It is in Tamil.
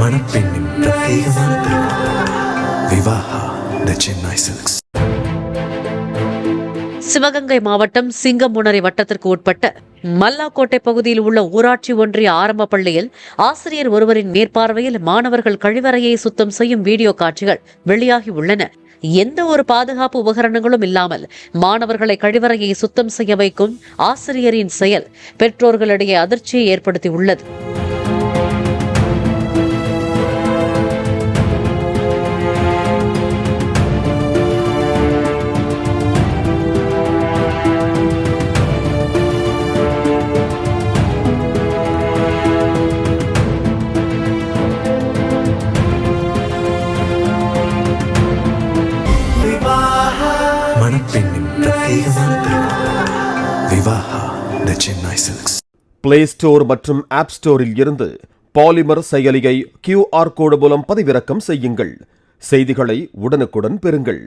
மணப்பெண்ணின் பிரத்யேகமான திருமணம் விவாஹா தி சென்னை சில்க்ஸ். சிவகங்கை மாவட்டம் சிங்கமுனரி வட்டத்திற்கு உட்பட்ட மல்லாக்கோட்டை பகுதியில் உள்ள ஊராட்சி ஒன்றிய ஆரம்ப பள்ளியில் ஆசிரியர் ஒருவரின் மேற்பார்வையில் மாணவர்கள் கழிவறையை சுத்தம் செய்யும் வீடியோ காட்சிகள் வெளியாகி உள்ளன. எந்த ஒரு பாதுகாப்பு உபகரணங்களும் இல்லாமல் மாணவர்களை கழிவறையை சுத்தம் செய்ய வைக்கும் ஆசிரியரின் செயல் பெற்றோர்களிடையே அதிர்ச்சியை ஏற்படுத்தியுள்ளது. மணப்பெண்ணின் பிரத்யேகமான திருமணம் விவாஹா தி சென்னை சில்க்ஸ். பிளே ஸ்டோர் மற்றும் ஆப் ஸ்டோரில் இருந்து பாலிமர் செயலியை QR கோடு மூலம் பதிவிறக்கம் செய்யுங்கள். செய்திகளை உடனுக்குடன் பெறுங்கள்.